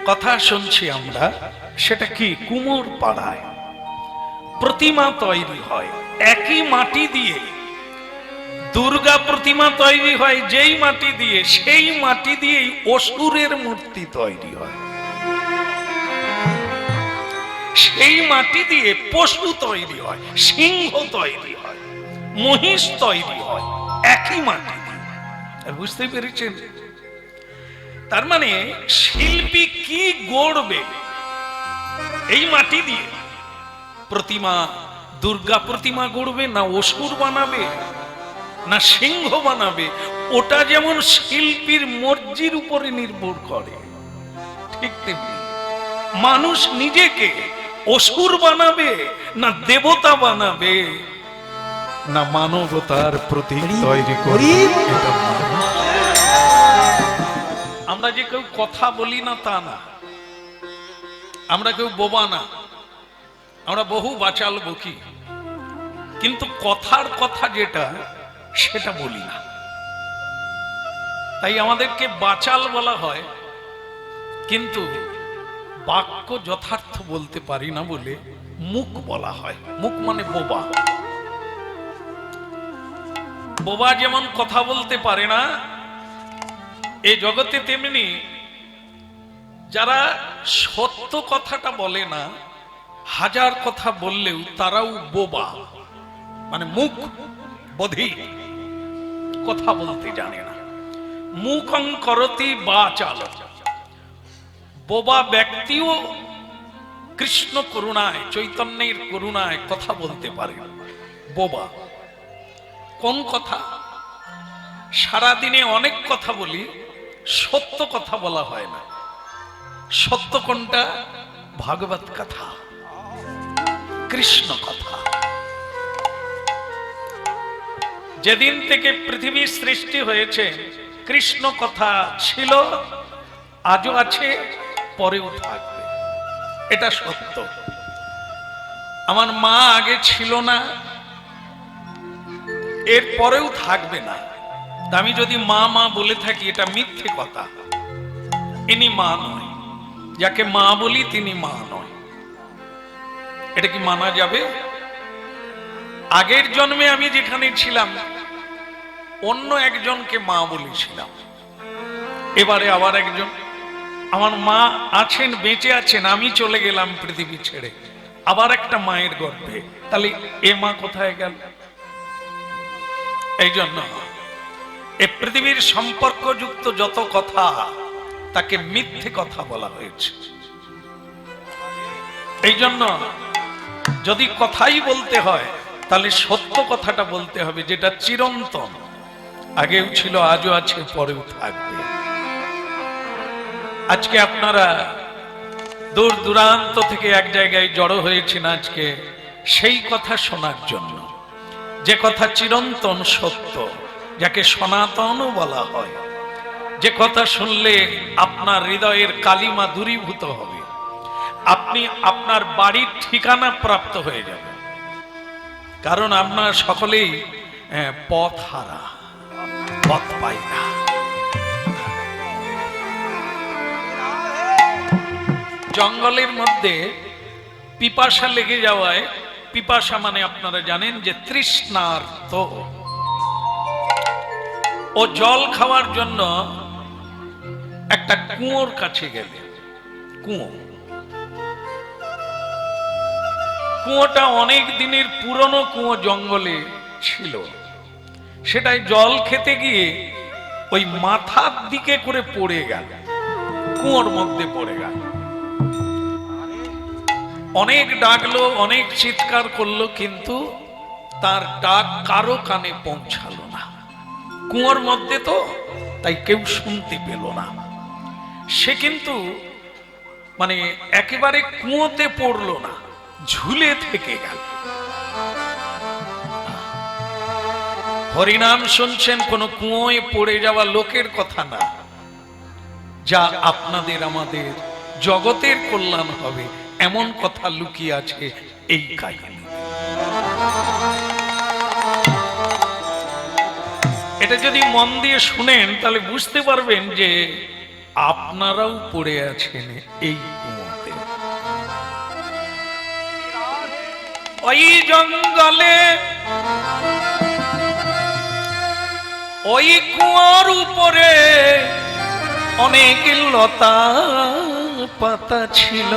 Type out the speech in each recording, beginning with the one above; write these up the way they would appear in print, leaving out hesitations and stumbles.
কথা শুনছি আমরা, সেটা কি? কুমোর পাড়ায় প্রতিমা তৈরি হয় একই মাটি দিয়ে। দুর্গা প্রতিমা তৈরি হয় যেই মাটি দিয়ে, সেই মাটি দিয়েই অসুরের মূর্তি তৈরি হয়। সেই মাটি দিয়ে পশু তৈরি হয়, সিংহ তৈরি হয়, মহিষ তৈরি হয়, একই মাটি দিয়ে। বুঝতে পেরেছেন? তার মানে শিল্পী কি গড়বে এই মাটি দিয়ে? প্রতিমা, দুর্গা প্রতিমা গড়বে না অসুর বানাবে না সিংহ বানাবে? ওটা যেমন শিল্পীর মর্জির উপরে নির্ভর করে, ঠিক তেমনি মানুষ নিজেকে অসুর বানাবে না দেবতা বানাবে না মানবতার প্রতীক তৈরি করবে। এটা আমরা যে কেউ কথা বলি না তা না, আমরা কেউ বোবা না, আমরা বহু বাচাল বকি, কিন্তু কথার কথা যেটা সেটা বলি না। তাই আমাদেরকে বাচাল বলা হয়, কিন্তু বাক্য যথার্থ বলতে পারি না বলে মুখ বলা হয়। মুখ মানে বোবা। বোবা যেমন কথা বলতে পারে না এই জগতে, তেমনি যারা সত্য কথাটা বলে না, হাজার কথা বললেও তারাও বোবা, মানে মুখ বধির, কথা বলতে জানে না। মুখং করতি বাচাল। বোবা ব্যক্তিও কৃষ্ণ করুণায়, চৈতন্যের করুণায় কথা বলতে পারে। বোবা কোন কথা? সারাদিনে অনেক কথা বলি, সত্য কথা বলা হয় না। সত্য কোনটা? ভাগবত কথা, কৃষ্ণ কথা। যেদিন থেকে পৃথিবীর সৃষ্টি হয়েছে কৃষ্ণ কথা ছিল, আজও আছে, পরেও থাকবে, এটা সত্য। আমার মা আগে ছিল না, এর পরেও থাকবে না। আমি যদি মা মা বলে থাকি, এটা মিথ্যে কথা। ইনি মা নয়, যাকে মা বলি তিনি মা নয়। এটা কি মানা যাবে? আগের জন্মে আমি যেখানে ছিলাম অন্য একজনকে মা বলেছিলাম, এবারে আবার একজন। আমার মা আছেন, বেঁচে আছেন, আমি চলে গেলাম পৃথিবী ছেড়ে, আবার একটা মায়ের গর্ভে। তাহলে এ মা কোথায় গেল? এই জন্য এ পৃথিবীর সম্পর্কযুক্ত যত কথা, তাকে মিথ্যে কথা বলা হয়েছে। এই জন্য যদি কথাই বলতে হয়, তাহলে সত্য কথাটা বলতে হবে, যেটা চিরন্তন, আগেও ছিল, আজও আছে, পরেও থাকবে। আজকে আপনারা দূর দূরান্ত থেকে এক জায়গায় জড়ো হয়েছেন আজকে সেই কথা শোনার জন্য, যে কথা চিরন্তন সত্য, যাকে সনাতনও বলা হয়, যে কথা শুনলে আপনার হৃদয়ের কালিমা দূরীভূত হবে, আপনি আপনার বাড়ির ঠিকানা প্রাপ্ত হয়ে যাবেন। কারণ আপনার সকলেই পথ হারা, পথ পাই না। জঙ্গলের মধ্যে পিপাসা লেগে যাওয়ায়, পিপাসা মানে আপনারা জানেন যে তৃষ্ণার্ত, ও জল খাওয়ার জন্য একটা কুয়োর কাছে গেলে, কুয়োটা অনেক দিনের পুরনো কুয়ো, জঙ্গলে ছিল। সেটাই জল খেতে গিয়ে ওই মাথার দিকে করে পড়ে গেল, কুয়োর মধ্যে পড়ে গেল। অনেক ডাকলো, অনেক চিৎকার করলো, কিন্তু তার ডাক কারো কানে পৌঁছালো না। কুয়োর মধ্যে তো, তাই কেউ শুনতে পেল না। সে কিন্তু মানে একেবারে কুয়োতে পড়লো না, ঝুলে থেকে গেল। হরিনাম শুনছেন, কোন কুয়োয় পড়ে যাওয়া লোকের কথা না, যা আপনাদের আমাদের জগতের কল্যাণ হবে, এমন কথা লুকিয়ে আছে এই কাহিনী। এটা যদি মন দিয়ে শুনেন, তাহলে বুঝতে পারবেন যে আপনারাও পড়ে আছেন এই কুয়োতে। ওই জঙ্গলে ওই কুয়োর উপরে অনেক লতা পাতা ছিল,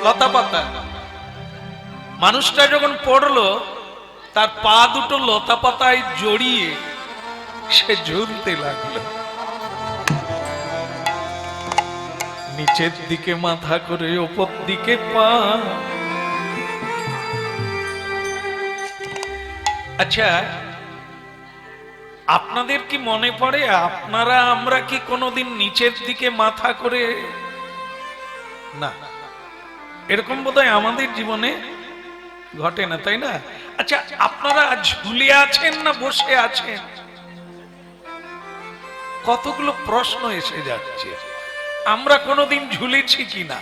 লতা পাতা। মানুষটা যখন পড়লো তার পা দুটো লতা পাতায় জড়িয়ে সে ঝুলতে লাগলো, নিচের দিকে মাথা করে ওপর দিকে পা। আচ্ছা, আপনাদের কি মনে পড়ে আপনারা আমরা কি কোনোদিন নিচের দিকে মাথা করে? না, এরকম বোধহয় আমাদের জীবনে ঘটে না, তাই না? আচ্ছা, আপনারা ঝুলে আছেন না বসে আছেন? কতগুলো প্রশ্ন এসে যাচ্ছে। আমরা কোনোদিন ঝুলেছি কিনা,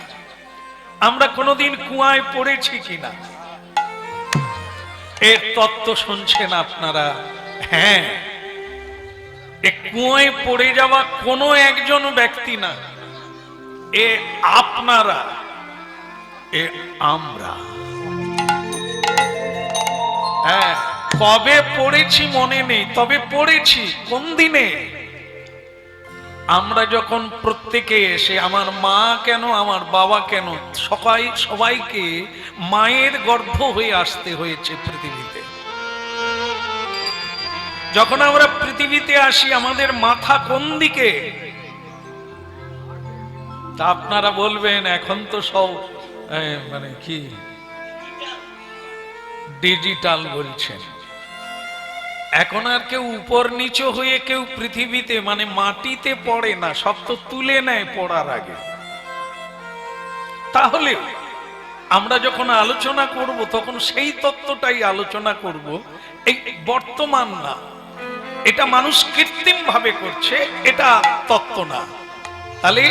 আমরা কোনোদিন কুয়ায় পড়েছি কিনা, এর তত্ত্ব শুনছেন আপনারা। হ্যাঁ, এ কুয়ায় পড়ে যাওয়া কোনো একজন ব্যক্তি না, এ আপনারা, এ আমরা। হ্যাঁ, কবে পড়েছি মনে নেই, তবে পড়েছি। কোন দিনে? আমরা যখন প্রত্যেকে এসে, আমার মা কেন আমার বাবা কেন, সবাইকে মায়ের গর্ভ হয়ে আসতে হয়েছে পৃথিবীতে। যখন আমরা পৃথিবীতে আসি আমাদের মাথা কোন দিকে? তা আপনারা বলবেন এখন তো সব মানে কি ডিজিটাল বলছেন। এখন আর কেউ উপর নিচু হয়ে কেউ পৃথিবীতে মানে মাটিতে পড়ে না, সব তো তুলে নেয় পড়ার আগে। তাহলে আমরা যখন আলোচনা করব তখন সেই তত্ত্বটাই আলোচনা করব, এই বর্তমান না। এটা মানুষ কৃত্রিম ভাবে করছে, এটা তত্ত্ব না। তাহলে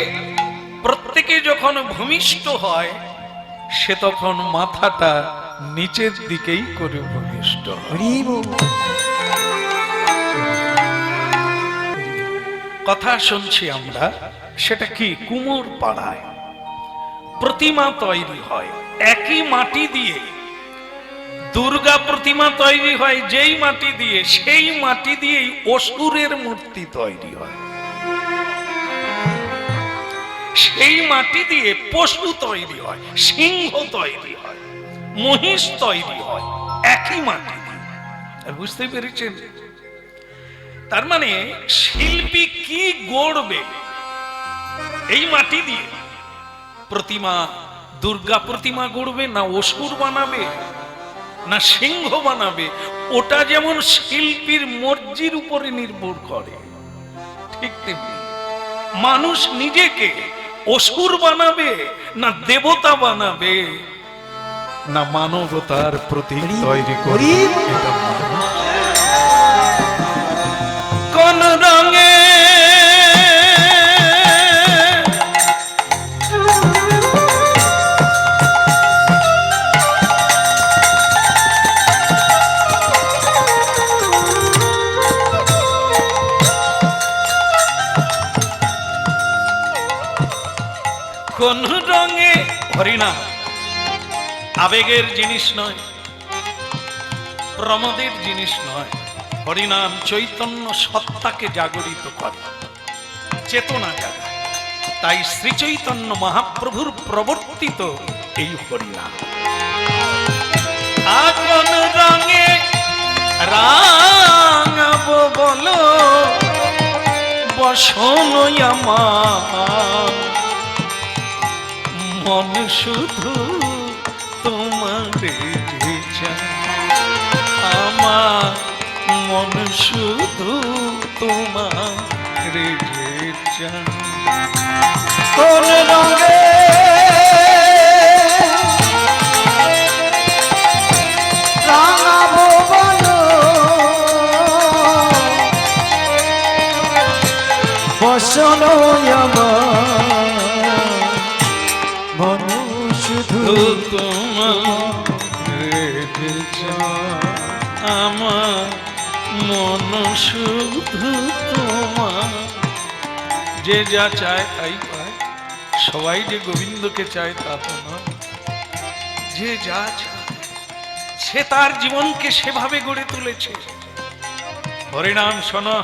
প্রত্যেকে যখন ভূমিষ্ঠ হয় সে তখন মাথাটা নিচের দিকেই করে ভূমিষ্ঠ হয়। কথা শুনছি আমরা, সেটা কি? কুমোর পাড়ায় প্রতিমা তৈরি হয় একই মাটি দিয়ে। দুর্গা প্রতিমা তৈরি হয় যেই মাটি দিয়ে, সেই মাটি দিয়েই অসুরের মূর্তি তৈরি হয়। সেই মাটি দিয়ে পশু তৈরি হয়, সিংহ তৈরি হয়, মহিষ তৈরি হয়, একই মাটি দিয়ে। বুঝতে পেরেছেন? তার মানে শিল্পী কি গড়বে এই মাটি দিয়ে? প্রতিমা, দুর্গা প্রতিমা গড়বে না অসুর বানাবে না সিংহ বানাবে? ওটা যেমন শিল্পীর মর্জির উপরে নির্ভর করে, ঠিক তেমনি মানুষ নিজেকে অসুর বানাবে না দেবতা বানাবে না মানবতার প্রতীক তৈরি করবে। কোন রঙে কোন রঙে হরিনাম আবেগের জিনিস নয়, প্রমোদের জিনিস নয়। হরিনাম চৈতন্য সত্তাকে জাগরিত করে, চেতনা জাগায়। তাই শ্রী চৈতন্য মহাপ্রভুর প্রবর্তিত এই হরিনাম। কোন রঙে রাঙাবো বলো বসন আমার, মন শুধু তোমারে চায়, আমার মন শুধু তোমারে চায়। কোন রঙে রাঙাবো বলো বসন আমার, মন শুধু তোমারে চায়, আমার মন শুধু তোমার যে যা চায় তাই পায়। সবাই যে গোবিন্দকে চায় তা তো নয়। যে যা চায় সে তার জীবনকে সেভাবে গড়ে তুলেছে। হরিনাম শোনো,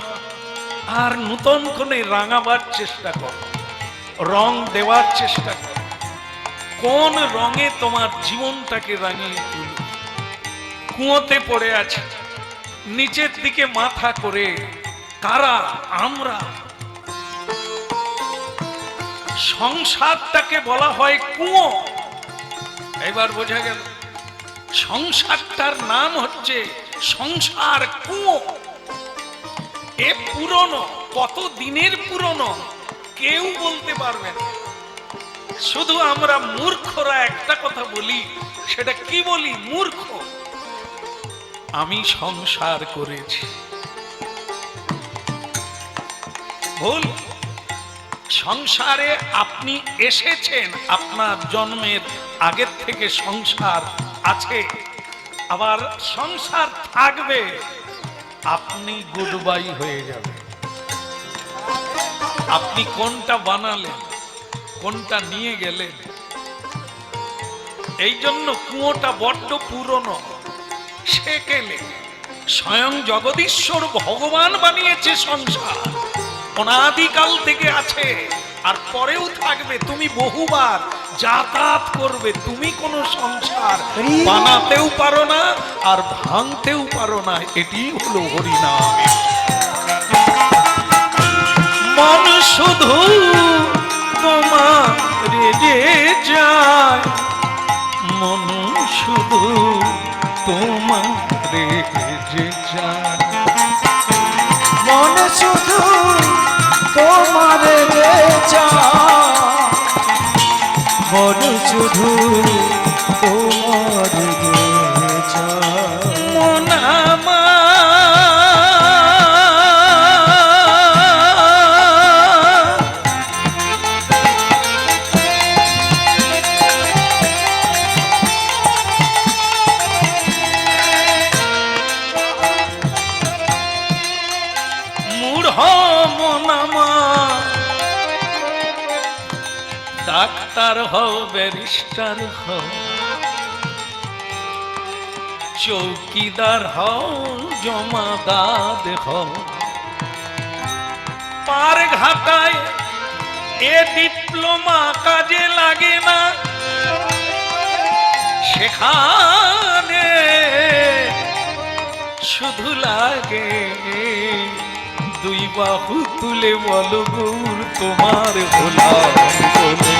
আর নূতন করে রাঙাবার চেষ্টা কর, রং দেওয়ার চেষ্টা কর। কোন রঙে তোমার জীবনটাকে রাঙিয়ে তুলবে? কুয়োতে পড়ে আছে, নিচের দিকে মাথা করে কারা? আমরা। সংসারটাকে বলা হয় কুয়ো। এবার বোঝা গেল, সংসারটার নাম হচ্ছে সংসার কুয়ো। এ পুরনো, কত দিনের পুরনো কেউ বলতে পারবে না। শুধু আমরা মূর্খরা একটা কথা বলি, সেটা কি বলি? মূর্খ। আমি সংসার করেছি। ভুল। সংসারে আপনি এসেছেন, আপনার জন্মের আগের থেকে সংসার আছে, আবার সংসার থাকবে। আপনি গুড বাই হয়ে যাবেন। আপনি কোনটা বানালেন, কোনটা নিয়ে গেলেন? এই জন্য কুয়োটা বড্ড পুরনো। সে কেলে স্বয়ং জগদীশ্বর ভগবান বানিয়েছে সংসার, অনাদিকাল থেকে আছে, আর পরেও থাকবে। তুমি বহুবার যাতায়াত করবে, তুমি কোনো সংসার বানাতেও পারো না আর ভাঙতেও পারো না। এটি হলো হরিনাম। মন শুধু তোমার রেজে যায়, মন শুধু তোমার রেজে যায়, মন শুধু তোমার রে চায়, মন শুধু তোমার রে চায়। মন আমার ডাক্তার হও, ব্যারিস্টার হও, চৌকিদার হও, জমাদার হও, পার ঘাটায় এ ডিপ্লোমা কাজে লাগে না, সেখানে শুধু লাগে দুই বাহু তুলে বলো গৌর তোমার গোলাম বলে।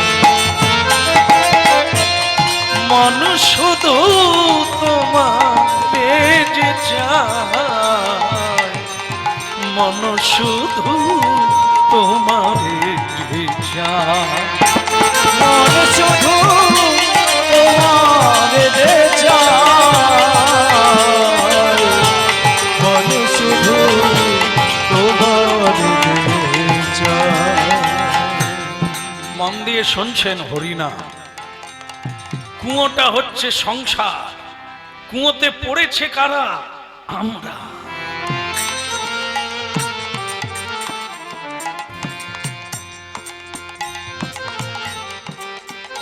মন শুধু তোমার যে চায়, মন শুধু তোমার যে চায়, মন শুধু তোমার রে চায়, মন শুধু তোমার রে চায়। মন দিয়ে শুনছেন হরিনাম। কুয়োটা হচ্ছে সংসার। কুয়োতে পড়েছে কারা? আমরা।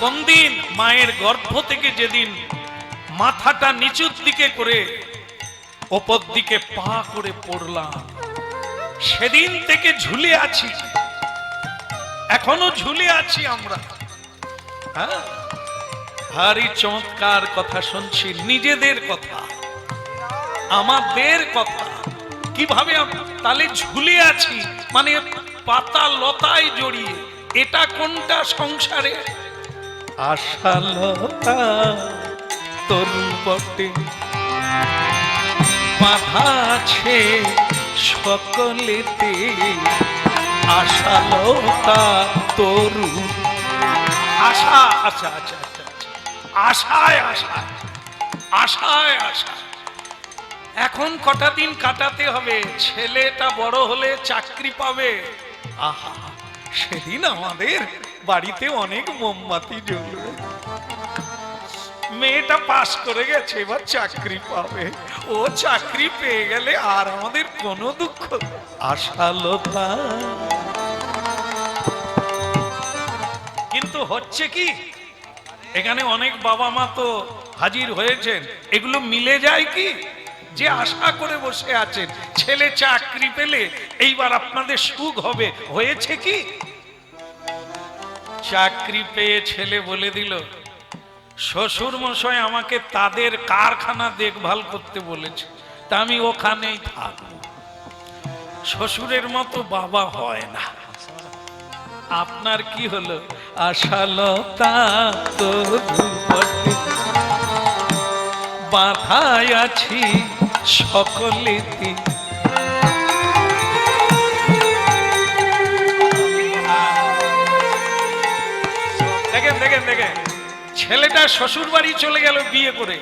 কোন দিন? মায়ের গর্ভ থেকে যেদিন মাথাটা নিচুর দিকে করে ওপর দিকে পা করে পড়লাম, সেদিন থেকে ঝুলে আছি, এখনো ঝুলে আছি আমরা। হ্যাঁ, ভারী চমৎকার কথা শুনছি, নিজেদের কথা, আমাদের কথা। কিভাবে তাহলে ঝুলে আছি? মানে পাতা লতায় জড়িয়ে। এটা কোনটা সংসারে? আশা লতা তরু বটে, বাঁধা আছে সকলেতে, আশা লতা তরু। আশা, আচ্ছা আচ্ছা আচ্ছা, আশায় আশায় আশায় আশায়। এখন কটা দিন কাটাতে হবে, ছেলেটা বড় হলে চাকরি পাবে। আহা, সেদিন আমাদের বাড়িতে অনেক মোমবাতি জ্বলবে। মেয়েটা পাস করে গেছে, এবার চাকরি পাবে। ও চাকরি পেয়ে গেলে আর আমাদের কোনো দুঃখ। আশালতা হচ্ছে কি? এখানে অনেক বাবা মা তো হাজির হয়েছেন, এগুলো মিলে যায় কি? যে আশা করে বসে আছেন ছেলে চাকরি পেলে এইবার আপনাদের সুখ হবে, হয়েছে কি? চাকরি পেয়ে ছেলে বলে দিল, শ্বশুর মশাই আমাকে তাদের কারখানা দেখভাল করতে বলেছে, তা আমি ওখানেই থাকবো। শ্বশুরের মতো বাবা হয় না। আপনার কি হলো? আশালতা বাধায় আছি সকলেতে। দেখেন দেখেন দেখেন, ছেলেটা শ্বশুর বাড়ি চলে গেল বিয়ে করে,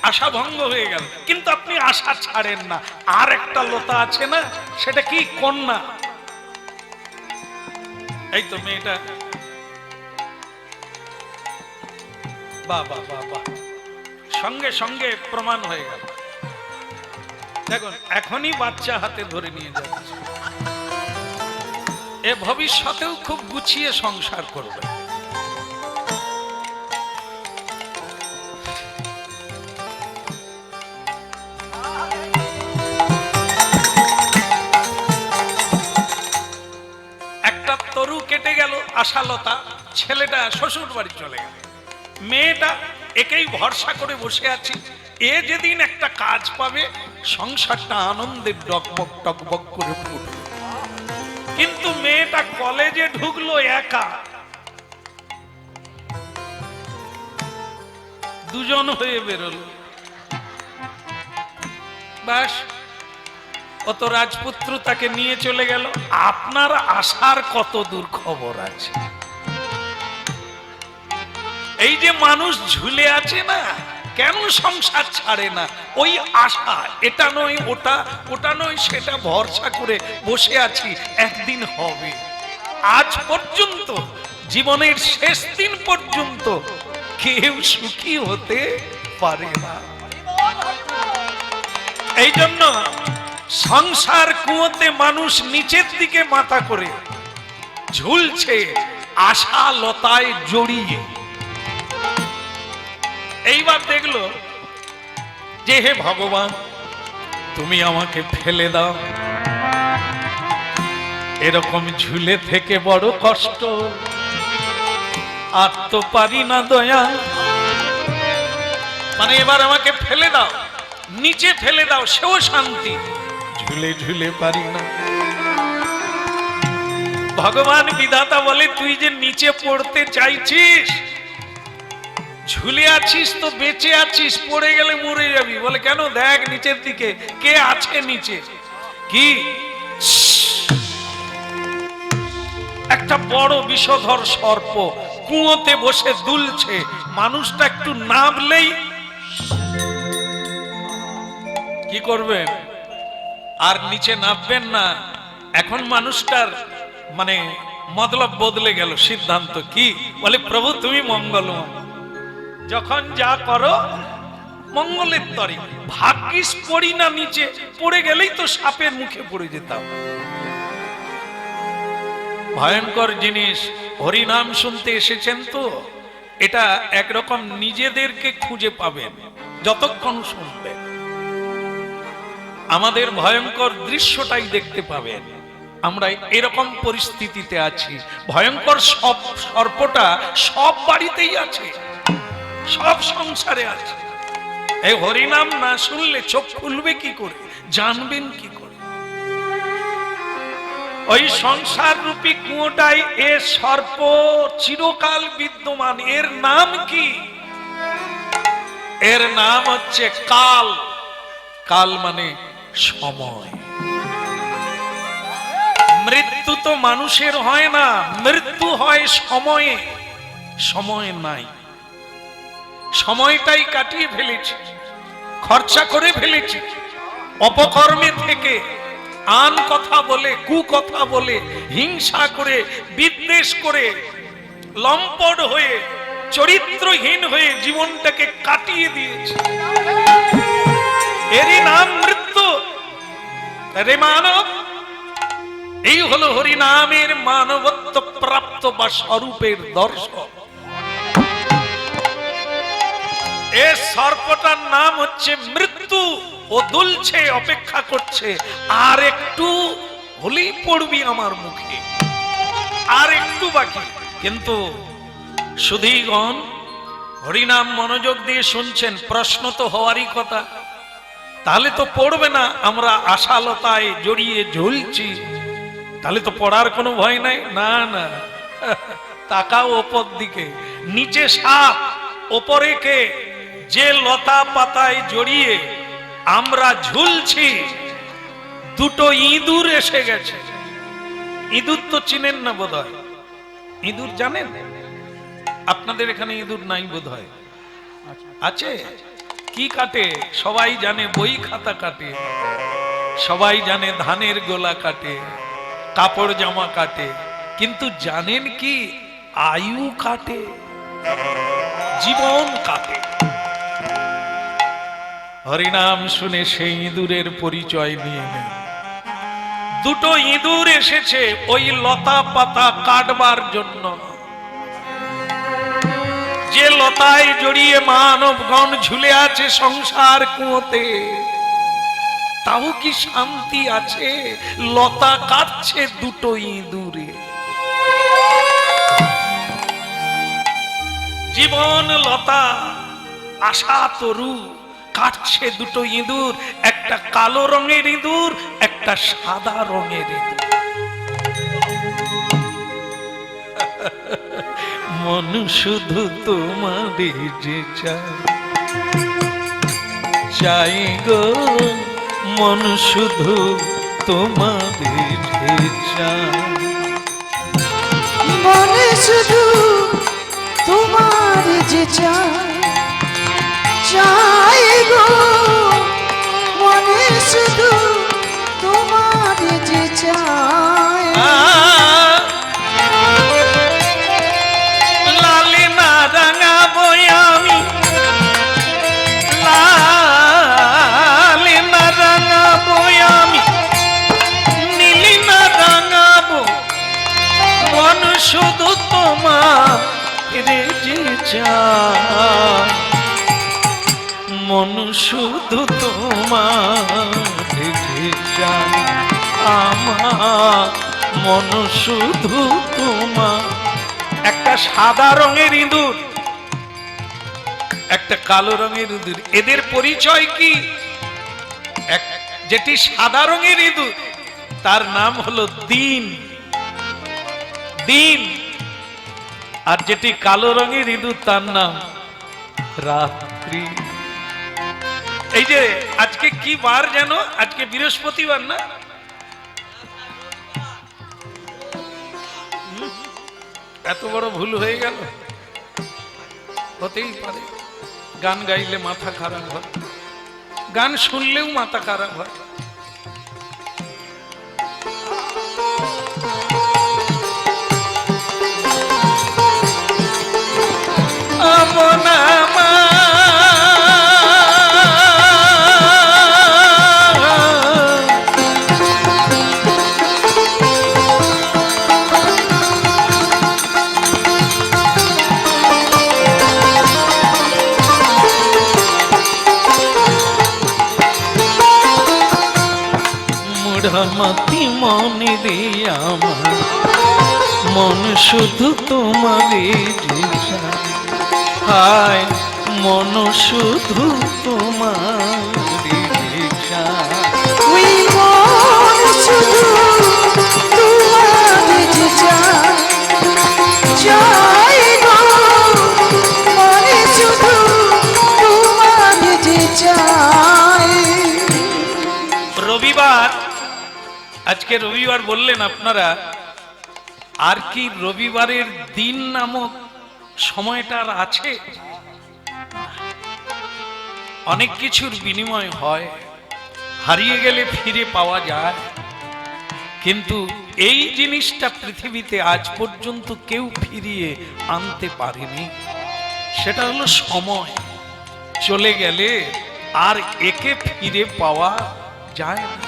আশা ভঙ্গ হয়ে গেল, কিন্তু আপনি আশা ছাড়েন না। আর একটা লতা আছে না, সেটা কি? কন্যা। এই তো মেয়েটা, বাবা বাবা, সঙ্গে সঙ্গে প্রমাণ হয়ে গেল। দেখুন এখনই বাচ্চা হাতে ধরে নিয়ে যাচ্ছে, এ ভবিষ্যতেও খুব গুছিয়ে সংসার করবে। একটা তরু কেটে গেল আশালতা, ছেলেটা শ্বশুর বাড়ি চলে গেল। মেয়েটা একেই ভরসা করে বসে আছি, এ যেদিন একটা কাজ পাবে সংসারটা আনন্দের ডকবক টকবক করে ফুটবে। কিন্তু মেয়েটা কলেজে ঢুকলো একা, দুজন হয়ে বেরোলো, বাস অত রাজপুত্র তাকে নিয়ে চলে গেল। আপনার আশার কত দূর খবর আছে? এই যে মানুষ ঝুলে আছে না, কেন সংসার ছাড়ে না? ওই আশা, এটা নয় ওটা, ওটা নয় সেটা, ভরসা করে বসে আছি একদিন হবে। আজ পর্যন্ত, জীবনের শেষ দিন পর্যন্ত কেউ সুখী হতে পারে না। এই জন্য সংসার কুয়োতে মানুষ নিচের দিকে মাথা করে ঝুলছে, আশা লতায় জড়িয়ে। এইবার দেখলো যে হে ভগবান, তুমি আমাকে ফেলে দাও, এরকম ঝুলে থেকে বড় কষ্ট, আর তো পারি না দয়া, মানে এবার আমাকে ফেলে দাও, নিচে ফেলে দাও, সেও শান্তি, ঝুলে ঝুলে পারি না। ভগবান বিধাতা বলে, তুই যে নিচে পড়তে চাইছিস, ঝুলে আছিস তো বেঁচে আছিস, পড়ে গেলে মরে যাবি। বলে কেন? দেখ নিচের দিকে কে আছে নিচে। কি? একটা বড় বিষধর সর্প কুয়োতে বসে দুলছে, মানুষটা একটু নামলেই কি করবেন? আর নিচে নামবেন না। এখন মানুষটার মানে মতলব বদলে গেল, সিদ্ধান্ত কি? বলে প্রভু তুমি মঙ্গলময়, যখন যা করো মঙ্গলের তরে। ভাগ্যিস পড়ি না নিচে, পড়ে গেলেই তো সাপের মুখে পড়ে যেতাম। ভয়ঙ্কর জিনিস। হরিনাম শুনতে এসেছেন তো, এটা একরকম নিজেদেরকে খুঁজে পাবেন যতক্ষণ শুনবেন। আমাদের ভয়ঙ্কর দৃশ্যটাই দেখতে পাবেন। আমরা এরকম পরিস্থিতিতে আছি। ভয়ঙ্কর সর্পটা সব বাড়িতেই আছে, সব সংসারে আছে। এই হরিনাম না শুনলে চোখ খুলবে কি করে, জানবেন কি করে? ওই সংসার রূপী কুয়োটাই এ সর্প চিরকাল বিদ্যমান। এর নাম কি? এর নাম হচ্ছে কাল। কাল মানে সময়। মৃত্যু তো মানুষের হয় না, মৃত্যু হয় সময়ে। সময় নাই, সময়টাই কাটিয়ে ফেলেছি, খরচা করে ফেলেছি। অপকর্মে থেকে, আন কথা বলে, কুকথা বলে, হিংসা করে, বিদ্বেষ করে, লম্পট হয়ে, চরিত্রহীন হয়ে জীবনটাকে কাটিয়ে দিয়েছে। এরই নাম মৃত্যু। রে মানব, এই হলো হরিনামের মানবত্ব প্রাপ্ত বা স্বরূপের দর্শন। এ সর্পটার নাম হচ্ছে মৃত্যু। ও দুলছে, অপেক্ষা করছে, আর একটু হলেই পড়বি আমার মুখে, আর একটু বাকি। কিন্তু সুধীগণ, হরিনাম মনোযোগ দিয়ে শুনছেন, প্রশ্ন তো হওয়ারই কথা, তাহলে তো পড়বে না। আমরা আশালতায় জড়িয়ে ঝুলছি, তাহলে তো পড়ার কোনো ভয় নাই। না না, তাকাও ওপর দিকে, নিচে সাপ, ওপরে কে? যে লতা পাতায় জড়িয়ে আমরা ঝুলছি, দুটো ইঁদুর এসে গেছে। ইঁদুর তো চিনেন না বোধহয়। ইঁদুর জানেন? আপনাদের এখানে ইঁদুর নাই বোধহয়, আছে? কি কাটে? সবাই জানে বই খাতা কাটে, সবাই জানে ধানের গোলা কাটে, কাপড় জামা কাটে, কিন্তু জানেন কি? আয়ু কাটে, জীবন কাটে। হরিনাম শুনে সেই ইঁদুরের পরিচয় নিয়ে নেন। দুটো ইঁদুর এসেছে ওই লতা পাতা কাটবার জন্য। যে লতায় জড়িয়ে মানবগণ ঝুলে আছে সংসার কুঁয়োতে, তাও কি শান্তি আছে? লতা কাটছে দুটো ইঁদুরে। জীবন লতা, আশা তরু কাটছে দুটো ইঁদুর, একটা কালো রঙের ইঁদুর, একটা সাদা রঙের ইঁদুর। মন শুধু তোমারই যে চাই, চাই গো মন শুধু তোমারই যে চাই। মনে শুধু তোমার যে চাই, চাই গো মনে শুধু তোমার যে চাই। লালি না রাঙাবো আমি, লালি না রাঙাবো আমি, নীলি না রাঙাবো, মন শুধু তোমার যে চাই। মন শুধু তোমার যে চাই, আমার মন শুধু তোমার। একটা সাদা রঙের ইঁদুর, একটা কালো রঙের ইঁদুর, এদের পরিচয় কি? যেটি সাদা রঙের ইঁদুর তার নাম হলো দিন, দিন। আর যেটি কালো রঙের ইঁদুর তার নাম রাত্রি। এই যে আজকে কি বার যেন? আজকে বৃহস্পতিবার না? এত বড় ভুল হয়ে গেল? হতেই পারে। গান গাইলে মাথা খারাপ হয়, গান শুনলেও মাথা খারাপ হয়। মতি মনে দিয়ে আমার মন শুধু তোমারই যে চাই, হায় মন শুধু তোমারই যে চাই। ওই মন শুধু তোমার যে চাই, চাই গো মনে শুধু তোমার যে চাই। রবিবার, আজকে রবিবার বললেন আপনারা, আর কি রবিবারের দিন নামক সময়টা আর আছে? অনেক কিছুর বিনিময় হয়, হারিয়ে গেলে ফিরে পাওয়া যায়, কিন্তু এই জিনিসটা পৃথিবীতে আজ পর্যন্ত কেউ ফিরিয়ে আনতে পারেনি। সেটা হলো সময়। চলে গেলে আর একে ফিরে পাওয়া যায় না।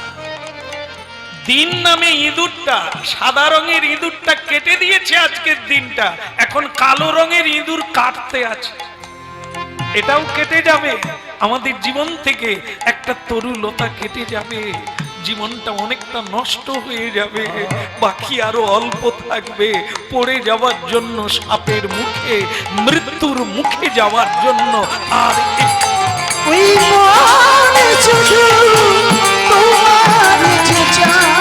দিন নামে ইঁদুরটা, সাদা রঙের ইঁদুরটা কেটে দিয়েছে আজকের দিনটা, এখন কালো রঙের ইঁদুর কাটতে আছে। এটাও কেটে যাবে। আমাদের জীবন থেকে একটা তরুলতা কেটে যাবে, জীবনটা অনেকটা নষ্ট হয়ে যাবে, বাকি আরো অল্প থাকবে পড়ে যাওয়ার জন্য, সাপের মুখে, মৃত্যুর মুখে যাওয়ার জন্য। আর ওই মন শুধু তোমার যে চায়,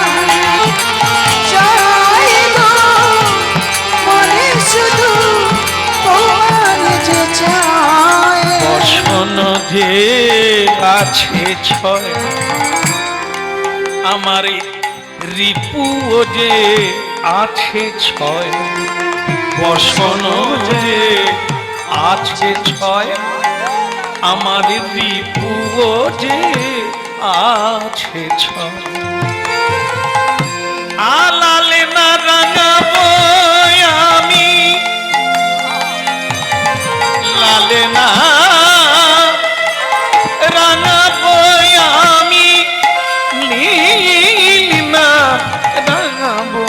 চায় গো, মনে শুধু তোমার যে চায়। বসন যে আছে ছয়, আমার রিপুও যে আছে ছয়, বসন যে আছে ছয়, আমার রিপুও যে আছে ছয়। আলালে না রাঙাবো আমি, লালে না রাঙাবো আমি, নীল না রাঙাবো,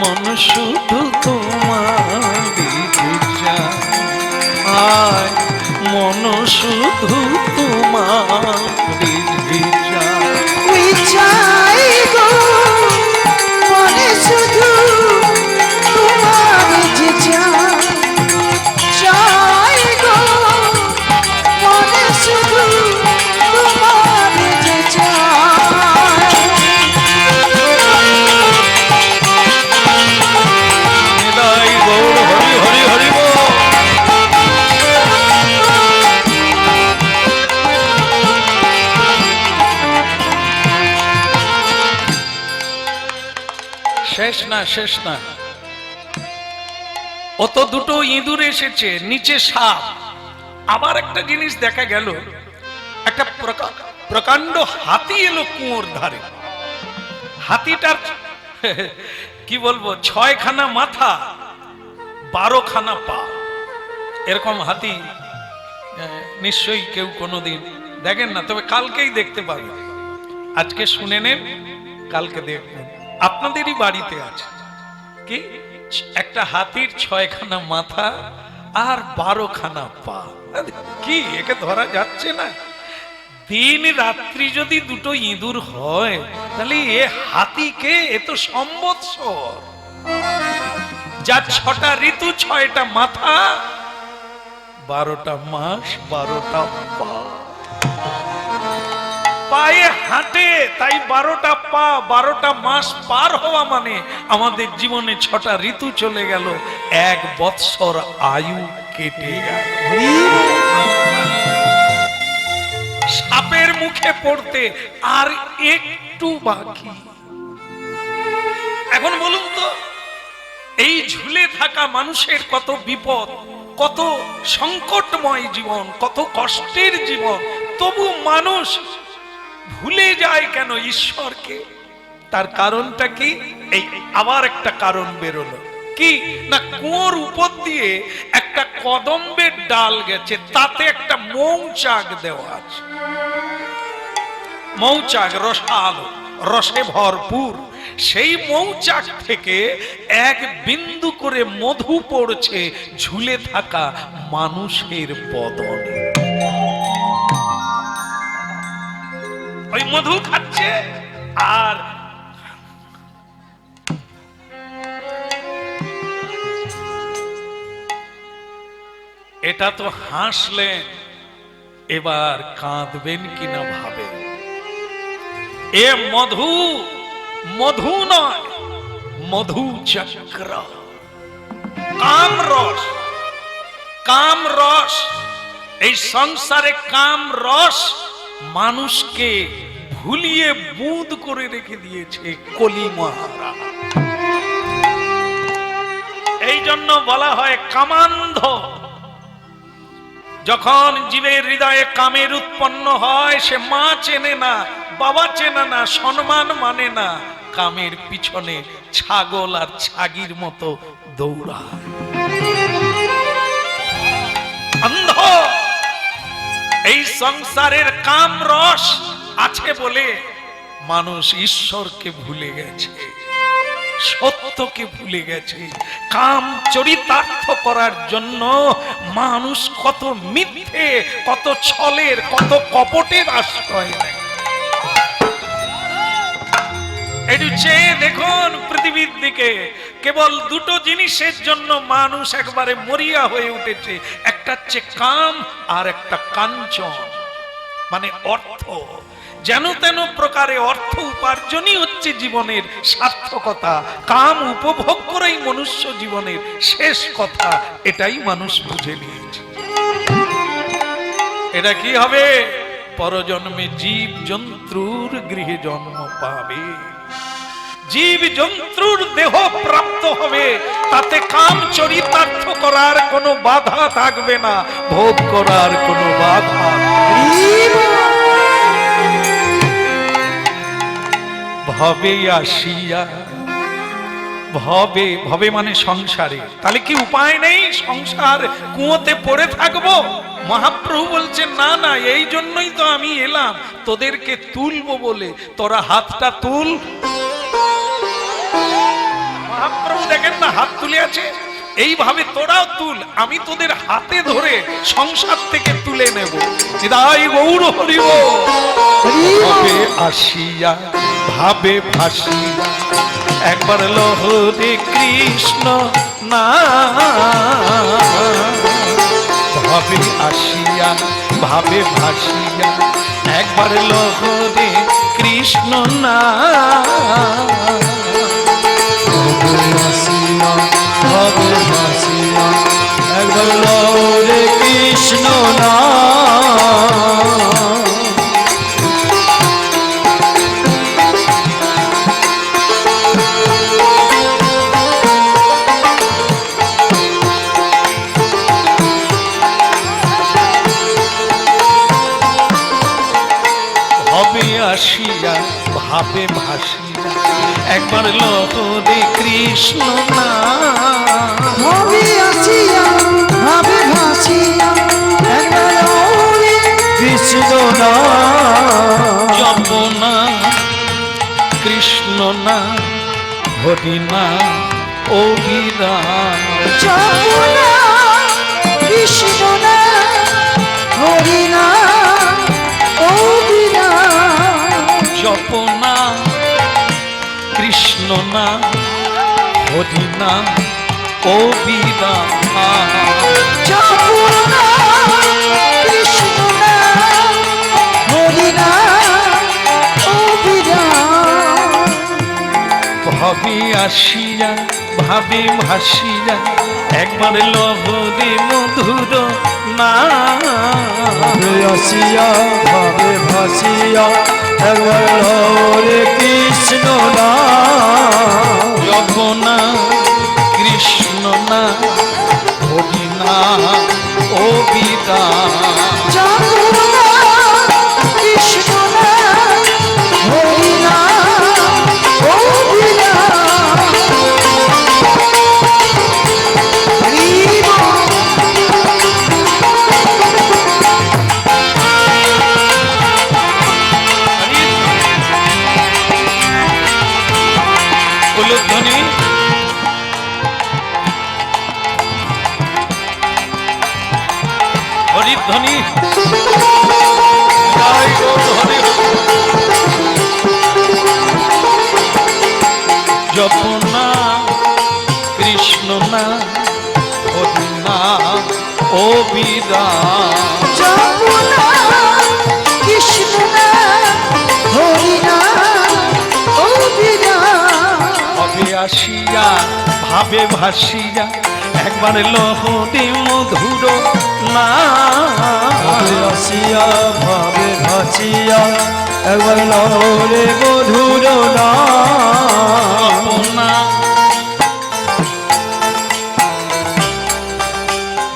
মন শুধু তোমার দিকে যায়, মন শুধু তোমার দিকে যায়। ওই চাই গো, মনে শুধু তোমার যে চায়, চাই গো, মনে শুধু তোমার যে চায়। নিতাই গৌর হরি হরি হরি বল। শেষ না, শেষ না, ও তো দুটো ইঁদুর এসেছে, নিচে সাপ। আবার একটা জিনিস দেখা গেল, একটা প্রকাণ্ড হাতি এলো কুয়োর ধারে। হাতিটার কি বলবো, 6খানা মাথা, 12খানা পা। এরকম হাতি নিশ্চয়ই কেউ কোনোদিন দেখেন না, তবে কালকেই দেখতে পাবেন। আজকে শুনে নেন, কালকে দেখবেন, আপনাদেরই বাড়িতে আছে। কি একটা হাতির 6খানা মাথা আর 12খানা পা, কি একে ধরা যাচ্ছে না? দিন রাত্রি যদি দুটো ইঁদুর হয়, তাহলে এ হাতিকে, এ তো সম্বৎসর, যার 6টা ঋতু, 6টা মাথা, 12টা মাস, 12টা পা, পায়ে হাঁটে, তাই 12টা পা, 12টা মাস পার হওয়া মানে আমাদের জীবনে 6টা ঋতু চলে গেল, 1 বৎসর আয়ু কেটে গেল। সাপের মুখে পড়তে আর একটু বাকি। এখন বলুন তো, এই ঝুলে থাকা মানুষের কত বিপদ, কত সংকটময় জীবন, কত কষ্টের জীবন, তবু মানুষ ভুলে যায় কেন ঈশ্বরকে? তার কারণটা কি? এই আবার একটা কারণ বেরোলো, কি না, কুয়োর উপর দিয়ে একটা কদম্বের ডাল গেছে, তাতে একটা মৌচাক দেওয়া আছে। মৌচাক রসালো, রসে ভরপুর। সেই মৌচাক থেকে এক বিন্দু করে মধু পড়ছে ঝুলে থাকা মানুষের বদনে। ওই মধু খাচ্ছে, আর এটা তো হাসলেন, এবার কাঁদবেন কিনা ভাবে। এ মধু, মধু নয়, মধু চক্র, কাম রস, কাম রস। এই সংসারে কাম রস মানুষকে ভুলিয়ে বুঁদ করে রেখে দিয়েছে কলি মহারাজ। এই জন্য বলা হয় কামান্ধ। যখন জীবের হৃদয়ে কামের উৎপন্ন হয়, সে মা চেনে না, বাবা চেনে না, সম্মান মানে না, কামের পিছনে ছাগল আর ছাগির মতো দৌড়ায়, অন্ধ। এই সংসারের কাম রস আছে বলে মানুষ ঈশ্বরকে ভুলে গেছে। সত্যকে ভুলে গেছে। কাম চরিতার্থ করার জন্য মানুষ কত মিথ্যে, কত ছলের, কত কপটের আশ্রয় নেয়। একটু চেয়ে দেখুন পৃথিবীর দিকে, কেবল দুটো জিনিসের জন্য মানুষ একবারে মরিয়া হয়ে উঠেছে, একটা হচ্ছে কাম আর একটা কাঞ্চন, মানে অর্থ। যেন তেন প্রকারে অর্থ উপার্জনই হচ্ছে জীবনের সার্থকতা, কাম উপভোগ করেই মনুষ্য জীবনের শেষ কথা, এটাই মানুষ বুঝে নিয়েছে। এটা কি হবে? পরজন্মে জীব জন্তুর গৃহে জন্ম পাবে, জীব জন্তুর দেহ প্রাপ্ত হবে, তাতে কাম চরিতার্থ করার কোনো বাধা থাকবে না, ভোগ করার কোনো বাধা। ভবে আসিয়া, ভবে, ভবে মানে সংসারে, তাহলে কি উপায় নেই? সংসার কুয়োতে পড়ে থাকবো? মহাপ্রভু বলছেন না না, এই জন্যই তো আমি এলাম তোদেরকে তুলবো বলে, তোরা হাতটা তুল। মহাপ্রভু দেখেন না হাত তুলে আছে, এইভাবে তোরাও তুল, আমি তোদের হাতে ধরে সংসার থেকে তুলে নেব। হৃদয় গৌর হরিব। ভবে আসিয়া ভাবে ভাসিয়া, একবার লহরে কৃষ্ণ না, ভবে আসিয়া ভাবে ভাসিয়া, একবার লহরে কৃষ্ণ না, ভবে ভাসিয়া, একবার লহরে কৃষ্ণ না। আসিয়া ভাবে ভাসিয়া, একবার লহরে কৃষ্ণ না, ভবে আসিয়া ভাবে ভাসিয়া, একবার লহরে কৃষ্ণ না, যপনা কৃষ্ণ না, হরি না অভিরাম, যমুনা কৃষ্ণ না, হরি না অবিরাম, জপনা কৃষ্ণ না, হরি না অভিরাম, যমুনা কৃষ্ণ না, হরি না অবিরাম, ভবে আসিয়া ভাবে ভাসিয়া, একবার লহরে মধুর না, ভবে আসিয়া ভবে ভাসিয়া, একবার লহরে কৃষ্ণ না, যপনা কৃষ্ণ না, হরি না অভিরাম, যমুনা কৃষ্ণ না, হরি না অবিরাম, হরি বল। উলুধ্বনি হরিধ্বনি, জয় গৌর হরি। জপনা কৃষ্ণ না, হরি না অভিরাম, যমুনা কৃষ্ণ না, হরি না অবিরাম, ভবে আসিয়া ভাবে ভাসিয়া, একবার লহরে মধুর না, ভবে আসিয়া ভবে ভাসিয়া, একবার লহরে মধুর না, আপনা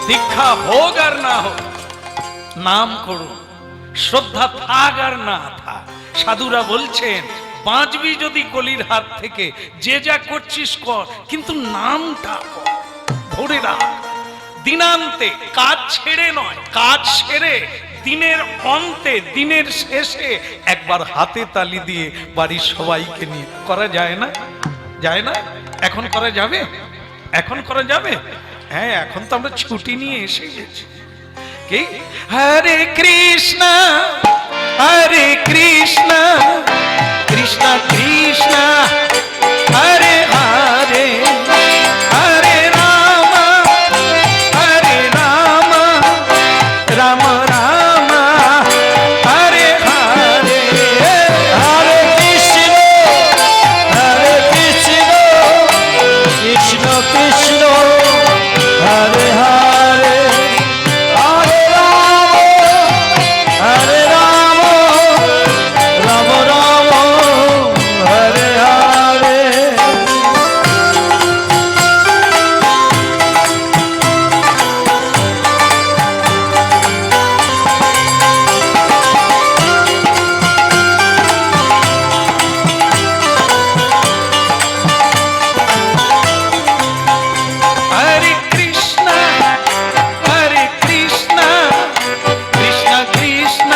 দীক্ষা হোক আর না হোক, নাম করুন, শ্রদ্ধা থাক আর না থাক। সাধুরা বলছেন বাঁচবি যদি কলির হাত থেকে, যে যা করছিস কর, কিন্তু নামটা কর, ধরে রাখ। দিনান্তে কাজ ছেড়ে নয়, কাজ সেরে দিনের অন্তে, দিনের শেষে একবার হাতে তালি দিয়ে বাড়ির সবাইকে নিয়ে করা যায় না? যায় না? এখন করা যাবে? এখন করা যাবে? হ্যাঁ, এখন তো আমরা ছুটি নিয়ে এসে গেছি। কি হরে কৃষ্ণ হরে কৃষ্ণ কৃষ্ণ কৃষ্ণ হরে হরে হরে রাম রাম রাম হরে হরে হরে কৃষ্ণ কৃষ্ণ কৃষ্ণ হরে হরে হরে রাম রাম রাম হরে হরে। हरे कृष्ण कृष्ण कृष्ण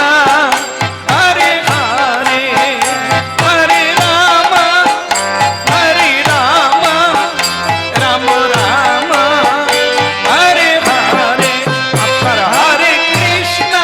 हरे हरे हरे राम राम राम हरे हरे हरे कृष्ण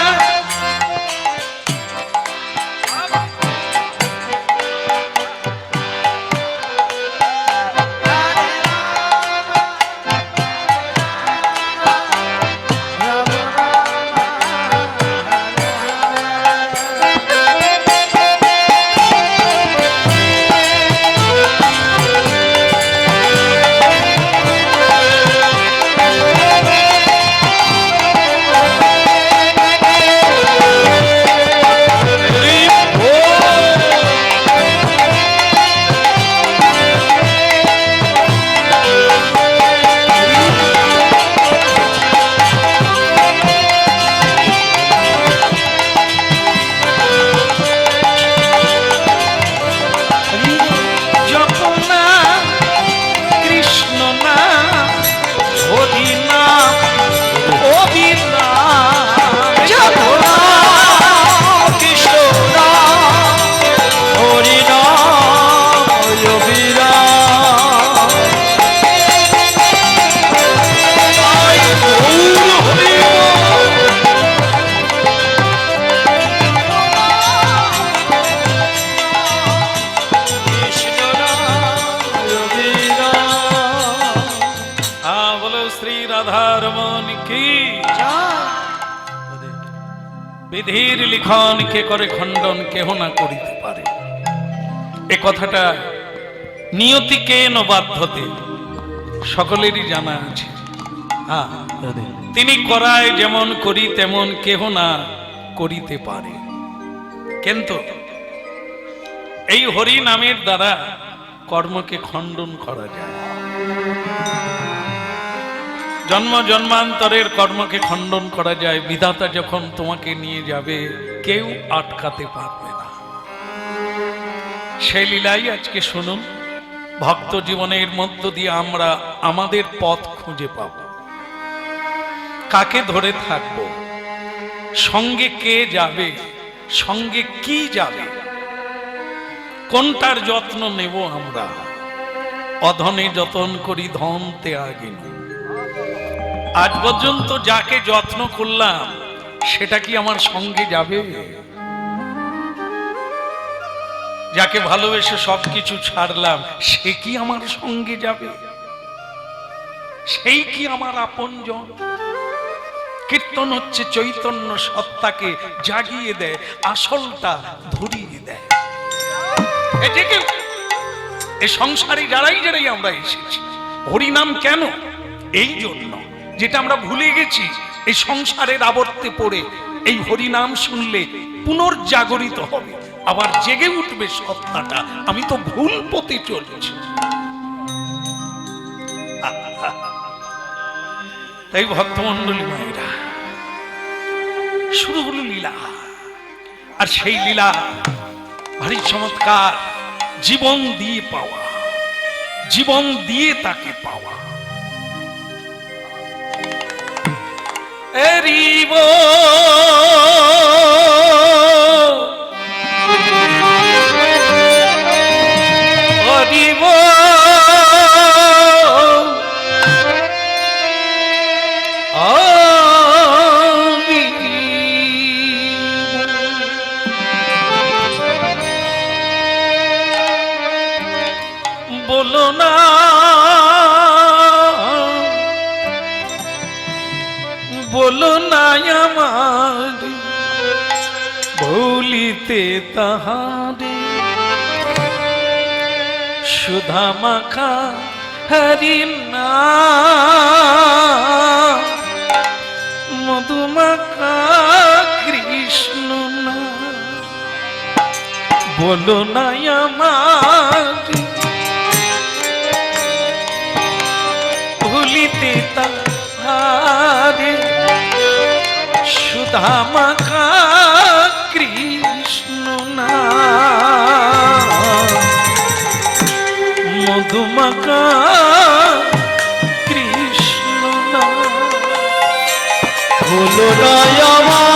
জপনা কৃষ্ণ না হরি না অবিনাশ জপনা কৃষ্ণ নাম হরি নাম অবিরাম। কৃষ্ণ নাম অবিরাম। বলো শ্রী রাধারমণ কি বিধির লিখন কে করে খণ্ডন কেহ না করিতে পারে। এ কথাটা নিয়তিকে বাধ্যতে সকলেরই জানা আছে। হ্যাঁ, তিনি করায় যেমন করি তেমন কেহ না করিতে পারে। কিন্তু এই হরি নামের দ্বারা কর্মকে খণ্ডন করা যায়। জন্ম জন্মান্তরের কর্মকে খণ্ডন করা যায়। বিধাতা যখন তোমাকে নিয়ে যাবে কেউ আটকাতে পারবে না। সেই লীলাই আজকে শুনুন। ভক্ত জীবনের মধ্য দিয়ে আমরা আমাদের পথ খুঁজে পাব। কাকে ধরে থাকব, সঙ্গে কে যাবে, সঙ্গে কি যাবে, কোনটার যত্ন নেব আমরা। অধনে যতন করি ধন ত্যাগিন। আজ পর্যন্ত যাকে যত্ন করলাম সেটা কি আমার সঙ্গে যাবে? যাকে ভালোবেসে সবকিছু ছাড়লাম সে কি আমার সঙ্গে যাবে? সেই কি আমার আপনজন? কীর্তন হচ্ছে চৈতন্য সত্তাকে জাগিয়ে দেয়, আসলটা ধরিয়ে দেয়। এই সংসারে যারাই আমরা এসেছি, হরিনাম কেন? এই জন্য, যেটা আমরা ভুলে গেছি। এই সংসারের আবর্তে পড়ে এই হরিনাম শুনলে পুনর্জাগরিত হবে, আবার জেগে উঠবে সত্তাটা। আমি তো ভুল পথে চলছি। তাই ভক্তমন্ডলী মায়েরা, শুরু হলো লীলা। আর সেই লীলা ভারী চমৎকার। জীবন দিয়ে পাওয়া, জীবন দিয়ে তাকে পাওয়া। এরিব হরিব ভুলিতে তাহারে সুধা মাখা হরি নাম মধুমাখা কৃষ্ণ নাম বলো না আমার ভুলিতে তাহারে সুধা মাখা কৃষ্ণ নাম মধুমাখা কৃষ্ণ নাম ভুলো না আমার